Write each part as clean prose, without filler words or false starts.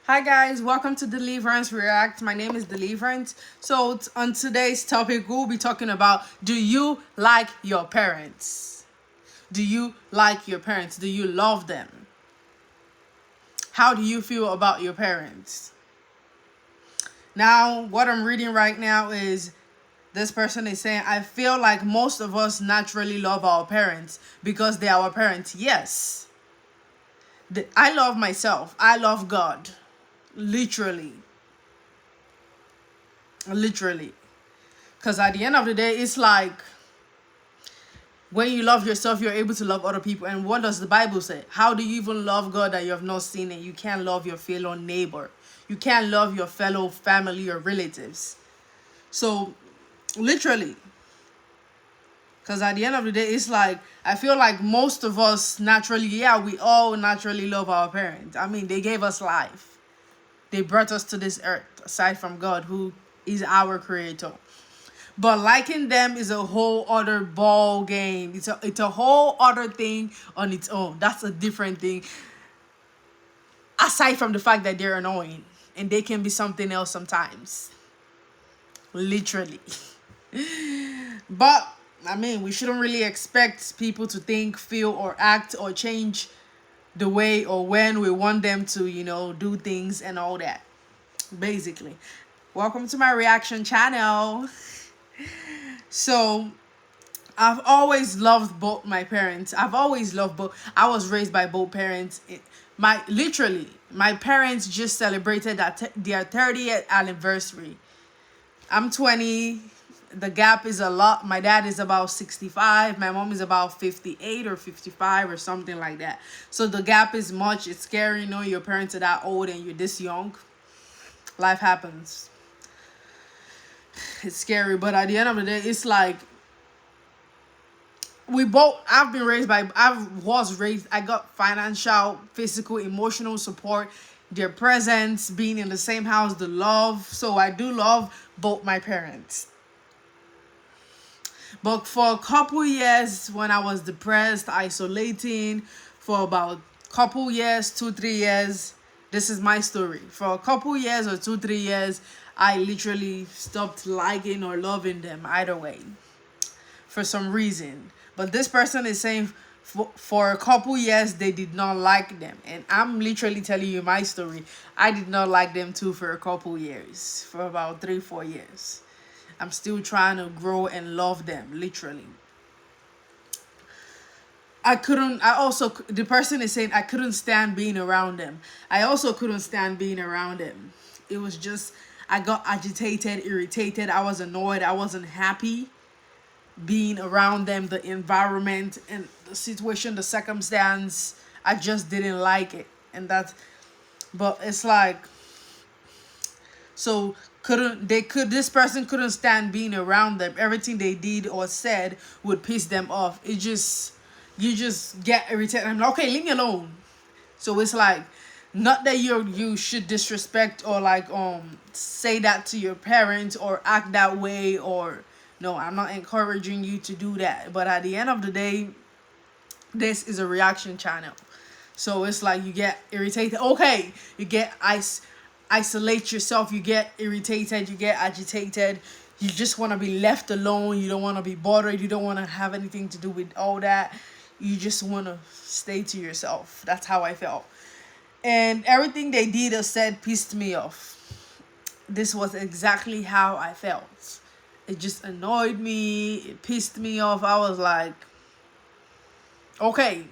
Hi guys, welcome to Deliverance React. My name is Deliverance. So on today's topic, we'll be talking about, do you like your parents? Do you like your parents? Do you love them? How do you feel about your parents? Now, what I'm reading right now is this person is saying, I feel like most of us naturally love our parents because they are our parents. Yes. I love myself. I love God. Literally. Literally. Because at the end of the day, it's like when you love yourself, you're able to love other people. And what does the Bible say? How do you even love God that you have not seen, and you can't love your fellow neighbor? You can't love your fellow family or relatives. So, literally, because at the end of the day, it's like, I feel like most of us naturally, yeah, we all naturally love our parents. I mean, they gave us life. They brought us to this earth, aside from God, who is our creator. But liking them is a whole other ball game. It's a whole other thing on its own. That's a different thing. Aside from the fact that they're annoying and they can be something else sometimes. Literally. But I mean, we shouldn't really expect people to think, feel, or act or change the way or when we want them to, do things and all that. Basically. Welcome to my reaction channel. So, I've always loved both my parents. I've always loved both. I was raised by both parents. My parents just celebrated their 30th anniversary. I'm 20. The gap is a lot. My dad is about 65. My mom is about 58 or 55 or something like that. So the gap is much. It's scary, your parents are that old and you're this young. Life happens. It's scary, but at the end of the day, it's like I got financial, physical, emotional support, their presence, being in the same house, the love. So I do love both my parents. But for a couple years, when I was depressed, isolating, for about couple years, 2 3 years, this is my story. For a couple years or 2 3 years, I literally stopped liking or loving them either way, for some reason. But this person is saying for a couple years they did not like them. And I'm literally telling you my story. I did not like them too for a couple years, for about 3 4 years. I'm still trying to grow and love them, literally. The person is saying I couldn't stand being around them. I also couldn't stand being around them. It was just, I got agitated, irritated. I was annoyed. I wasn't happy being around them, the environment and the situation, the circumstance. I just didn't like it. But it's like, so this person couldn't stand being around them. Everything they did or said would piss them off. You just get irritated. I'm like, okay, leave me alone. So it's like, not that you should disrespect or like say that to your parents or act that way, or no, I'm not encouraging you to do that. But at the end of the day, this is a reaction channel. So it's like you get irritated. Okay, you get isolate yourself, you get irritated, you get agitated. You just want to be left alone. You don't want to be bothered. You don't want to have anything to do with all that. You just want to stay to yourself. That's how I felt. And everything they did or said pissed me off. This was exactly how I felt. It just annoyed me. It pissed me off. I was like, okay.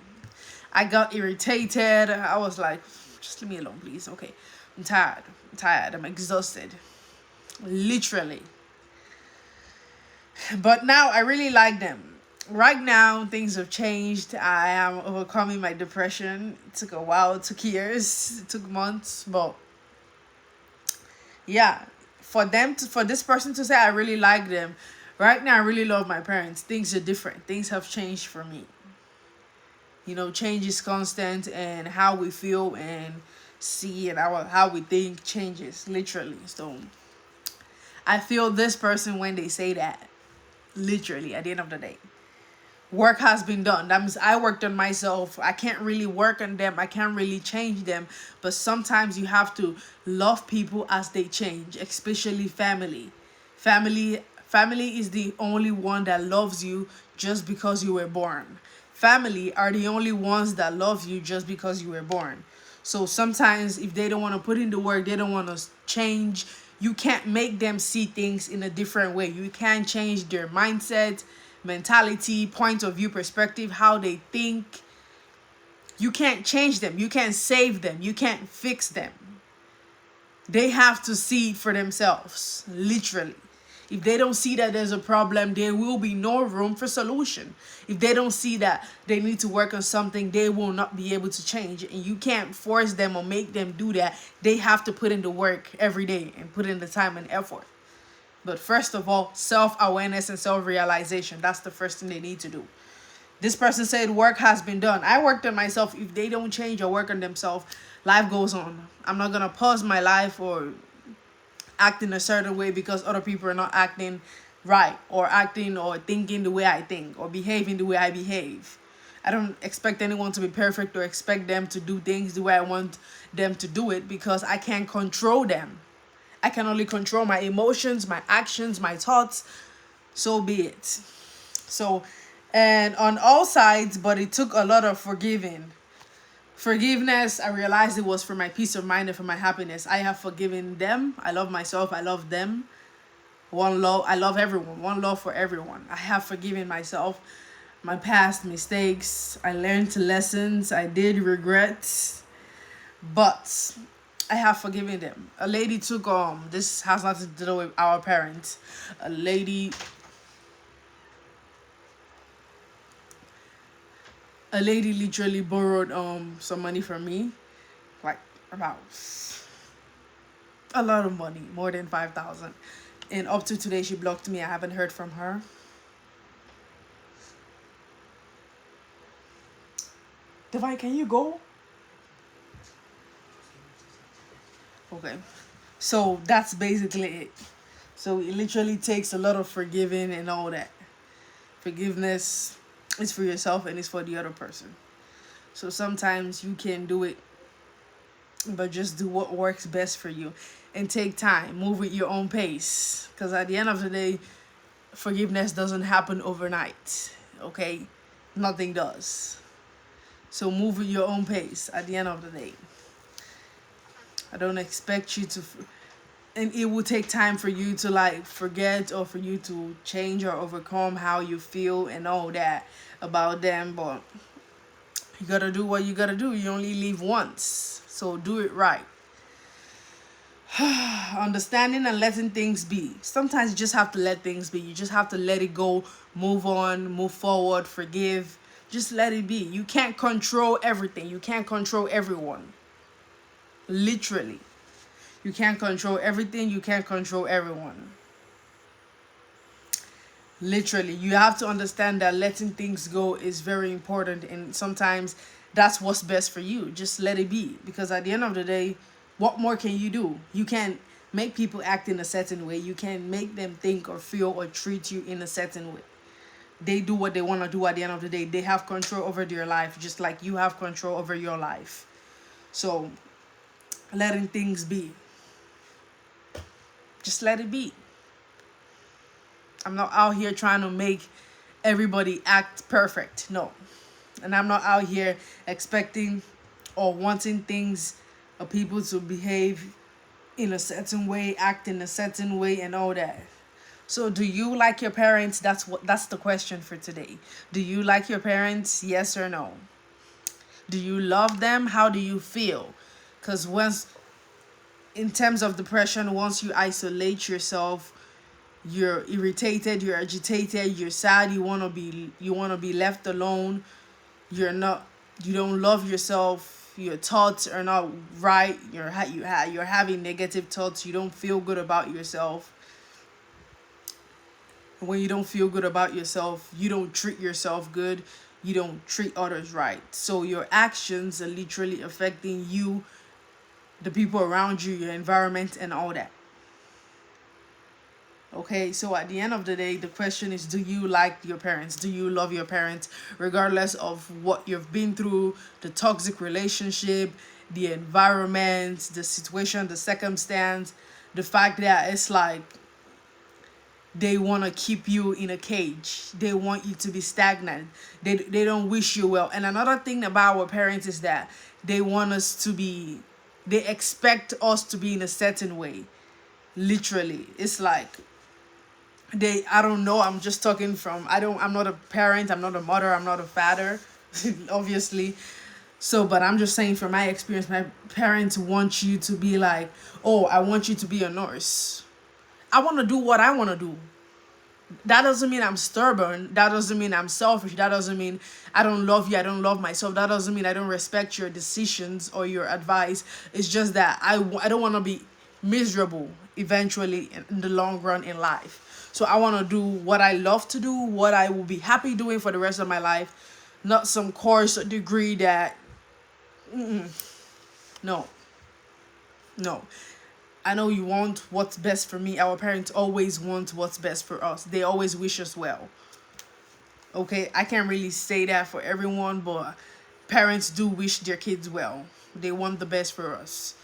I got irritated. I was like, just leave me alone, please. Okay. I'm tired. I'm tired. I'm exhausted. Literally. But now I really like them. Right now, things have changed. I am overcoming my depression. It took a while. It took years. It took months. But yeah, for this person to say I really like them, right now I really love my parents. Things are different. Things have changed for me. Change is constant, and how we feel and see and how we think changes, literally. So I feel this person when they say that, literally, at the end of the day. Work has been done. That means I worked on myself. I can't really work on them. I can't really change them. But sometimes you have to love people as they change, especially family. Family is the only one that loves you just because you were born. Family are the only ones that love you just because you were born. So sometimes if they don't want to put in the work, they don't want to change, you can't make them see things in a different way. You can't change their mindset, mentality, point of view, perspective, how they think. You can't change them. You can't save them. You can't fix them. They have to see for themselves, literally. If they don't see that there's a problem, there will be no room for solution. If they don't see that they need to work on something, they will not be able to change. And you can't force them or make them do that. They have to put in the work every day and put in the time and effort. But first of all, self-awareness and self-realization. That's the first thing they need to do. This person said work has been done. I worked on myself. If they don't change or work on themselves, life goes on. I'm not going to pause my life or act in a certain way because other people are not acting right or acting or thinking the way I think or behaving the way I behave. I don't expect anyone to be perfect or expect them to do things the way I want them to do it because I can't control them. I can only control my emotions, my actions, my thoughts. So be it. So, and on all sides, but it took a lot of forgiving. Forgiveness, I realized it was for my peace of mind and for my happiness. I have forgiven them. I love myself. I love them. One love. I love everyone. One love for everyone. I have forgiven myself. My past mistakes. I learned lessons. I did regrets. But I have forgiven them. A lady took, this has nothing to do with our parents. A lady literally borrowed some money from me, like about a lot of money, more than 5,000, and up to today she blocked me. I haven't heard from her. Divine, can you go? Okay, so that's basically it. So it literally takes a lot of forgiving and all that. Forgiveness is for yourself and it's for the other person. So sometimes you can do it, but just do what works best for you and take time. Move at your own pace. Because at the end of the day, forgiveness doesn't happen overnight. Okay? Nothing does. So move at your own pace at the end of the day. I don't expect you to... And it will take time for you to like forget or for you to change or overcome how you feel and all that about them. But you gotta do what you gotta do. You only live once. So do it right. Understanding and letting things be. Sometimes you just have to let things be. You just have to let it go. Move on. Move forward. Forgive. Just let it be. You can't control everything. You can't control everyone. Literally. You can't control everything. You can't control everyone. Literally. You have to understand that letting things go is very important. And sometimes that's what's best for you. Just let it be. Because at the end of the day, what more can you do? You can't make people act in a certain way. You can't make them think or feel or treat you in a certain way. They do what they want to do at the end of the day. They have control over their life just like you have control over your life. So, letting things be. Just let it be. I'm not out here trying to make everybody act perfect. No. And I'm not out here expecting or wanting things or people to behave in a certain way, act in a certain way and all that. So do you like your parents? That's the question for today. Do you like your parents? Yes or no? Do you love them? How do you feel? Because in terms of depression, once you isolate yourself, you're irritated, you're agitated, you're sad, you want to be left alone. You don't love yourself. Your thoughts are not right. You're having negative thoughts. You don't feel good about yourself. When you don't feel good about yourself, you don't treat yourself good. You don't treat others right. So your actions are literally affecting you, the people around you, your environment, and all that. Okay, so at the end of the day, the question is, do you like your parents? Do you love your parents, regardless of what you've been through, the toxic relationship, the environment, the situation, the circumstance, the fact that it's like they want to keep you in a cage. They want you to be stagnant. They don't wish you well. And another thing about our parents is that they want us to be, they expect us to be in a certain way. Literally, it's like they, I don't know, I'm just talking from, I'm not a parent, I'm not a mother, I'm not a father obviously. So but I'm just saying from my experience, my parents want you to be like, oh, I want you to be a nurse. I want to do what I want to do. That doesn't mean I'm stubborn. That doesn't mean I'm selfish. That doesn't mean I don't love you. I don't love myself. That doesn't mean I don't respect your decisions or your advice. It's just that I don't want to be miserable eventually in the long run in life. So I want to do what I love to do, what I will be happy doing for the rest of my life, not some course or degree that, no, no. I know you want what's best for me. Our parents always want what's best for us. They always wish us well. Okay, I can't really say that for everyone, but parents do wish their kids well. They want the best for us.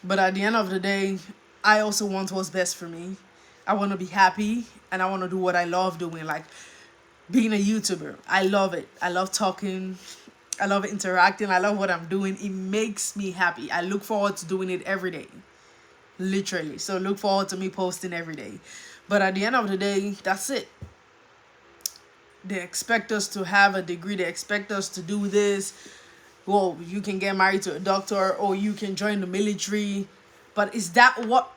But at the end of the day, I also want what's best for me. I want to be happy and I want to do what I love doing, like being a YouTuber. I love it. I love talking. I love interacting. I love what I'm doing. It makes me happy. I look forward to doing it every day. Literally. So look forward to me posting every day. But at the end of the day, that's it. They expect us to have a degree. They expect us to do this. Well, you can get married to a doctor or you can join the military. But is that what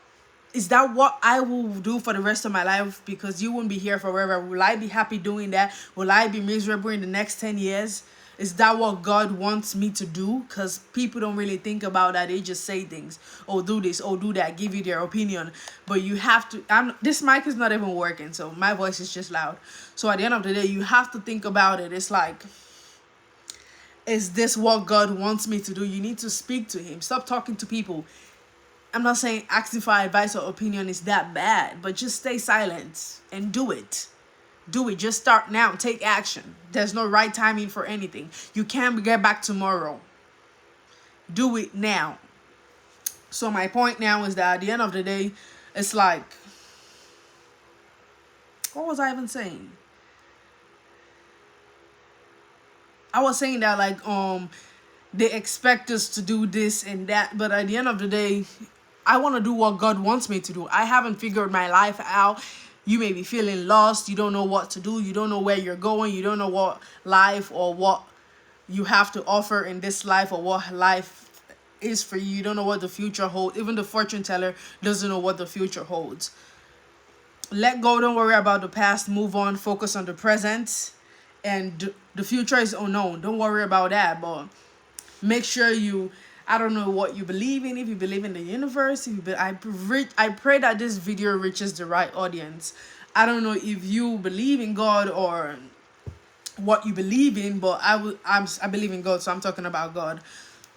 I will do for the rest of my life? Because you won't be here forever. Will I be happy doing that? Will I be miserable in the next 10 years? Is that what God wants me to do? Because people don't really think about that. They just say things. Oh, do this. Oh, do that. Give you their opinion. But you have to... this mic is not even working, so my voice is just loud. So at the end of the day, you have to think about it. It's like, is this what God wants me to do? You need to speak to him. Stop talking to people. I'm not saying asking for advice or opinion is that bad, but just stay silent and do it. Do it. Just start now. Take action. There's no right timing for anything. You can't get back tomorrow. Do it now. So my point now is that at the end of the day, it's like, what was I even saying? I was saying that like they expect us to do this and that, but at the end of the day, I want to do what God wants me to do. I haven't figured my life out. You may be feeling lost. You don't know what to do. You don't know where you're going. You don't know what life or what you have to offer in this life or what life is for you. You don't know what the future holds. Even the fortune teller doesn't know what the future holds. Let go. Don't worry about the past. Move on. Focus on the present. And the future is unknown. Don't worry about that. But make sure you... I don't know what you believe in. If you believe in the universe, I pray that this video reaches the right audience. I don't know if you believe in God or what you believe in, but I believe in God, so I'm talking about God,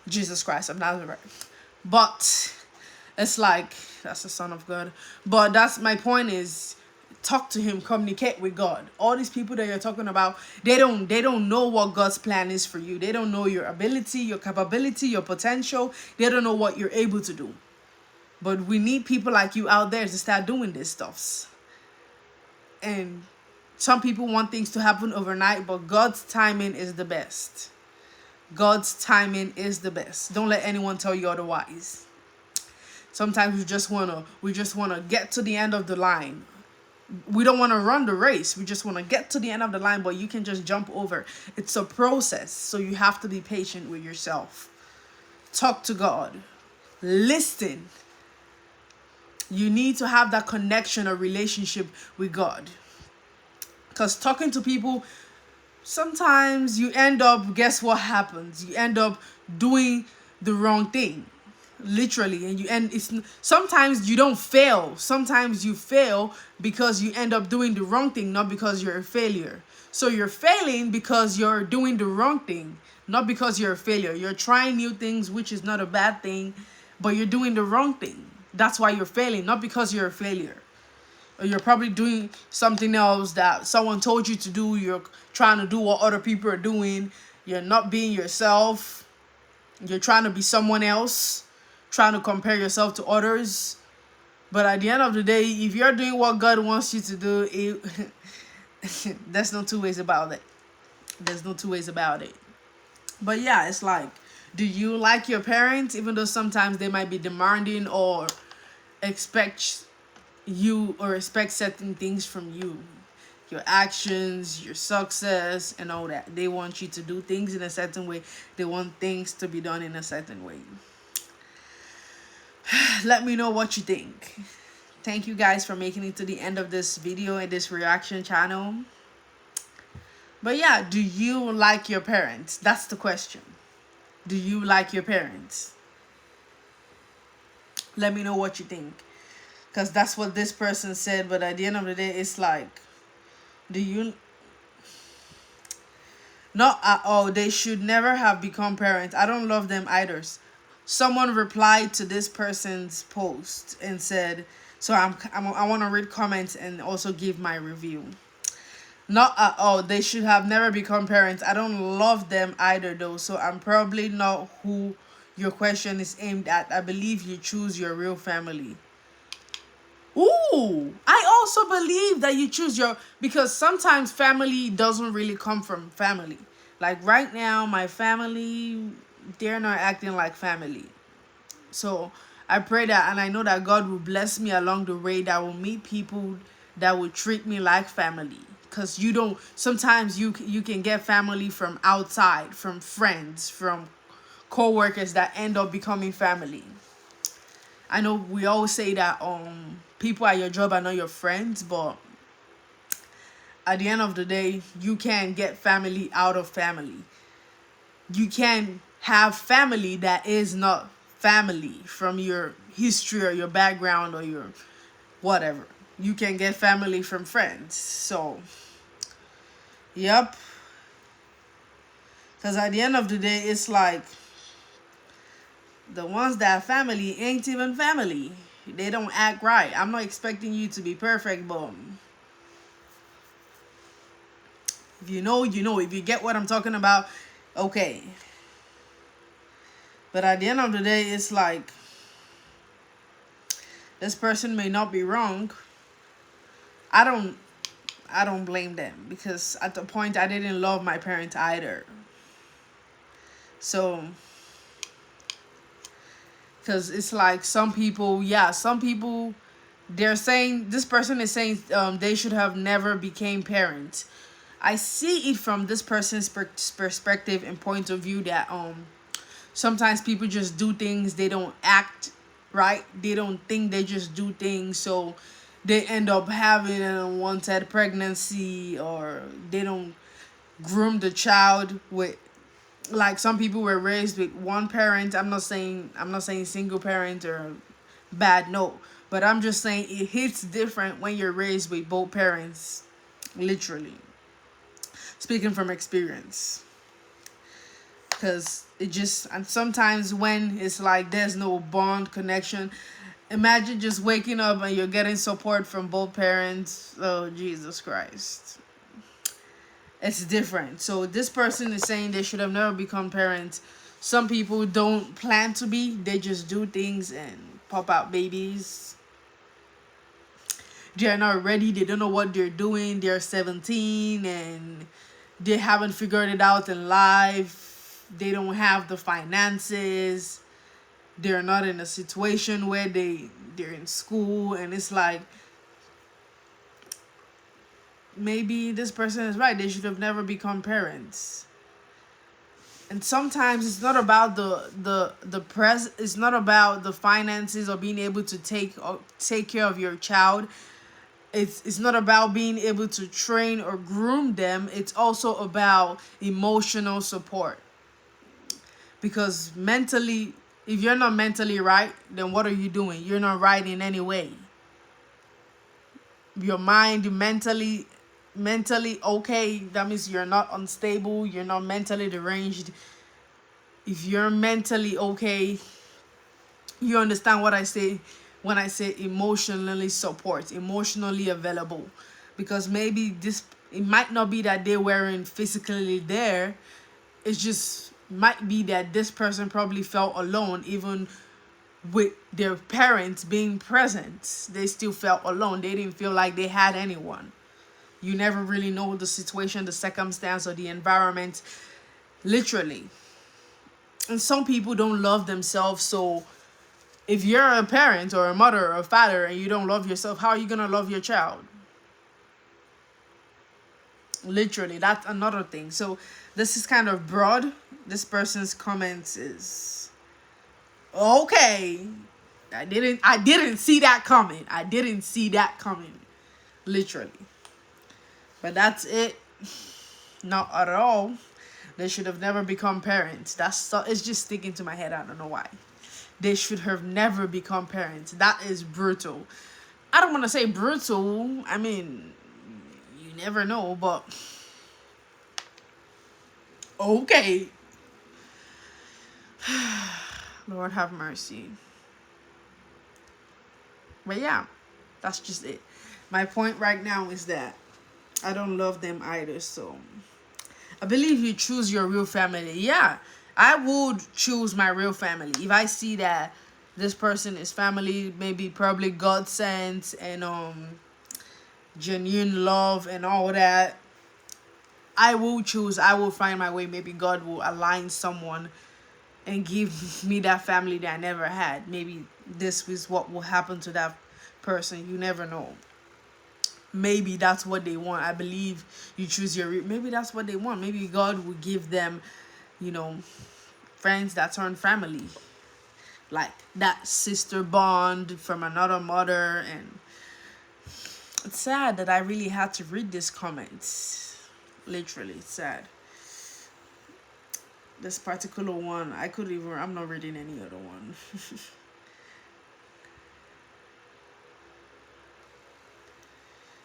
Jesus Christ of Nazareth. But it's like, that's the Son of God. But that's my point is, talk to him, communicate with God. All these people that you're talking about, they don't know what God's plan is for you. They don't know your ability, your capability, your potential. They don't know what you're able to do. But we need people like you out there to start doing this stuff. And some people want things to happen overnight, but God's timing is the best. God's timing is the best. Don't let anyone tell you otherwise. Sometimes we just wanna get to the end of the line. We don't want to run the race. We just want to get to the end of the line, but you can just jump over. It's a process, so you have to be patient with yourself. Talk to God. Listen. You need to have that connection or relationship with God. Because talking to people, sometimes you end up, guess what happens? You end up doing the wrong thing. Literally. Sometimes you don't fail. Sometimes you fail because you end up doing the wrong thing, not because you're a failure. So you're failing because you're doing the wrong thing, not because you're a failure. You're trying new things, which is not a bad thing, but you're doing the wrong thing. That's why you're failing, not because you're a failure. or you're probably doing something else that someone told you to do. You're trying to do what other people are doing. You're not being yourself. You're trying to be someone else, trying to compare yourself to others. But at the end of the day, if you're doing what God wants you to do, there's no two ways about it. There's no two ways about it. But yeah, it's like, do you like your parents, even though sometimes they might be demanding or expect you or expect certain things from you? Your actions, your success, and all that. They want you to do things in a certain way. They want things to be done in a certain way. Let me know what you think. Thank you guys for making it to the end of this video and this reaction channel. But yeah, do you like your parents? That's the question. Do you like your parents? Let me know what you think. Because that's what this person said. But at the end of the day, it's like, do you... Not at all. They should never have become parents. I don't love them either. Someone replied to this person's post and said, so I want to read comments and also give my review. Not at all. They should have never become parents. I don't love them either though. So I'm probably not who your question is aimed at. I believe you choose your real family. Ooh, I also believe that you choose your, because sometimes family doesn't really come from family. Like right now, my family, they're not acting like family. So I pray that, and I know that God will bless me along the way, that I will meet people that will treat me like family. Because you don't, sometimes you can get family from outside, from friends, from co-workers that end up becoming family. I know we always say that people at your job are not your friends, but at the end of the day, you can't get family out of family. You can have family that is not family from your history or your background or your whatever. You can get family from friends. So, yep. Because at the end of the day, it's like the ones that are family ain't even family. They don't act right. I'm not expecting you to be perfect, but if you know, you know. If you get what I'm talking about, okay. But at the end of the day, it's like, this person may not be wrong. I don't blame them, because at the point I didn't love my parents either. So, because it's like some people, yeah, some people, they're saying, this person is saying they should have never became parents. I see it from this person's perspective and point of view that sometimes people just do things, they don't act right, they don't think, they just do things, so they end up having an unwanted pregnancy, or they don't groom the child with, like some people were raised with one parent. I'm not saying single parent or bad, no, but I'm just saying it hits different when you're raised with both parents, literally speaking from experience. Because it just, and sometimes when it's like there's no bond connection, imagine just waking up and you're getting support from both parents. Oh, Jesus Christ. It's different. So this person is saying they should have never become parents. Some people don't plan to be. They just do things and pop out babies. They're not ready. They don't know what they're doing. They're 17 and they haven't figured it out in life. They don't have the finances. They're not in a situation where they're in school, and it's like, maybe this person is right. They should have never become parents. And sometimes it's not about it's not about the finances or being able to take care of your child. It's not about being able to train or groom them. It's also about emotional support. Because mentally, if you're not mentally right, then what are you doing? You're not right in any way. Your mind, mentally okay, that means you're not unstable, you're not mentally deranged. If you're mentally okay, you understand what I say. when I say emotionally support, emotionally available. Because maybe this, it might not be that they weren't physically there. It just might be that this person probably felt alone, even with their parents being present. They still felt alone. They didn't feel like they had anyone. You never really know the situation, the circumstance, or the environment, literally. And some people don't love themselves, so if you're a parent or a mother or a father and you don't love yourself, how are you gonna love your child? Literally, that's another thing. So this is kind of broad. This person's comments is okay. I didn't see that coming. I didn't see that coming. Literally. But that's it. Not at all. They should have never become parents. It's just sticking to my head. I don't know why. They should have never become parents. That is brutal. I don't want to say brutal. I mean, you never know, but okay. Lord have mercy. But yeah, that's just it. My point right now is that I don't love them either. So I believe you choose your real family. Yeah, I would choose my real family. If I see that this person is family, maybe probably God sent and genuine love and all that, I will choose. I will find my way. Maybe God will align someone and give me that family that I never had. Maybe this is what will happen to that person. You never know. Maybe that's what they want. I believe you choose your, maybe that's what they want. Maybe God will give them, you know, friends that turn family, like that sister bond from another mother. And it's sad that I really had to read these comments. Literally, it's sad. This particular one, I'm not reading any other one.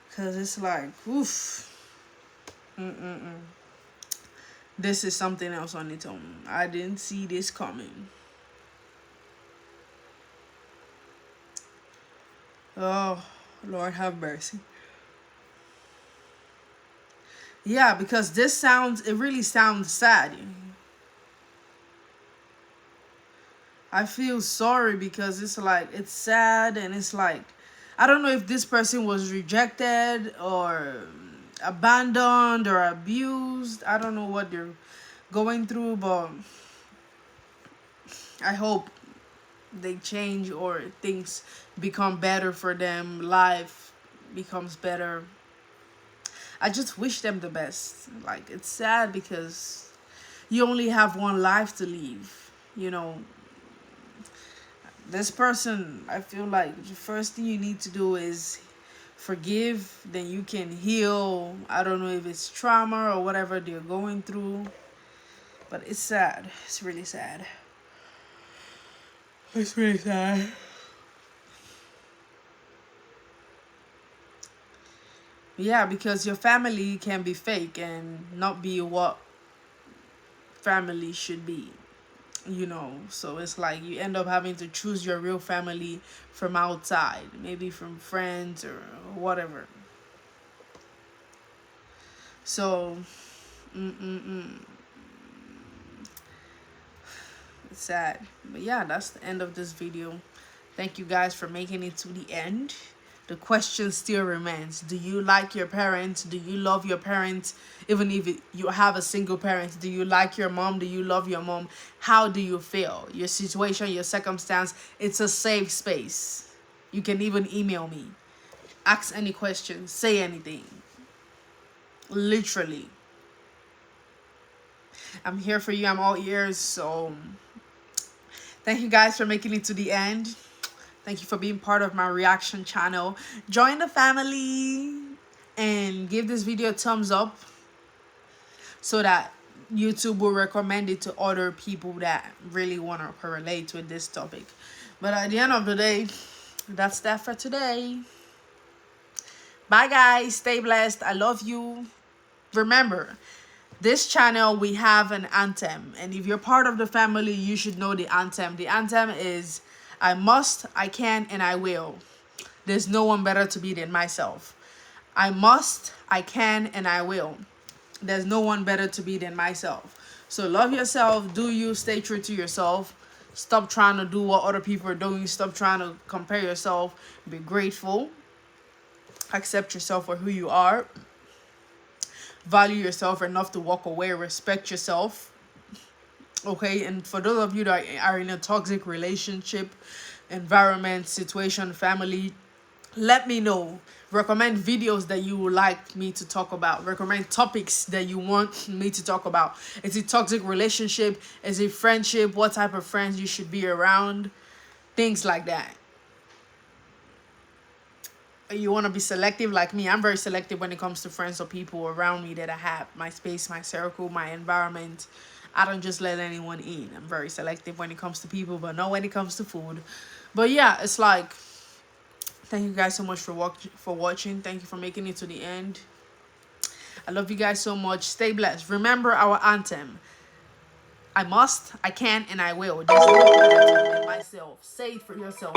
Because it's like, oof. This is something else on its own. I didn't see this coming. Oh, Lord have mercy. Yeah, because it really sounds sad. I feel sorry because it's like, it's sad, and it's like, I don't know if this person was rejected or abandoned or abused. I don't know what they're going through, but I hope they change or things become better for them. Life becomes better. I just wish them the best. Like, it's sad because you only have one life to live, you know. This person, I feel like the first thing you need to do is forgive, then you can heal. I don't know if it's trauma or whatever they're going through, but it's sad. It's really sad. It's really sad. Yeah, because your family can be fake and not be what family should be, you know. So it's like you end up having to choose your real family from outside, maybe from friends or whatever. So it's sad. But yeah, that's the end of this video. Thank you guys for making it to the end. The question still remains: do you like your parents? Do you love your parents? Even if you have a single parent, do you like your mom? Do you love your mom? How do you feel? Your situation, your circumstance, it's a safe space. You can even email me. Ask any questions. Say anything. Literally. I'm here for you. I'm all ears. So thank you guys for making it to the end. Thank you for being part of my reaction channel. Join the family and give this video a thumbs up so that YouTube will recommend it to other people that really want to relate with this topic. But at the end of the day, that's that for today. Bye guys. Stay blessed. I love you. Remember, this channel, we have an anthem. And if you're part of the family, you should know the anthem. The anthem is, I must, I can, and I will. There's no one better to be than myself. I must, I can, and I will. There's no one better to be than myself. So love yourself, do you, stay true to yourself. Stop trying to do what other people are doing. Stop trying to compare yourself. Be grateful. Accept yourself for who you are. Value yourself enough to walk away. Respect yourself. Okay, and for those of you that are in a toxic relationship, environment, situation, family, let me know. Recommend videos that you would like me to talk about. Recommend topics that you want me to talk about. Is it toxic relationship? Is it friendship? What type of friends you should be around? Things like that. You want to be selective like me. I'm very selective when it comes to friends or people around me that I have. My space, my circle, my environment. I don't just let anyone in. I'm very selective when it comes to people, but not when it comes to food. But yeah, it's like, thank you guys so much for watching. Thank you for making it to the end. I love you guys so much. Stay blessed. Remember our anthem. I must, I can, and I will. Just myself. Say it for yourself.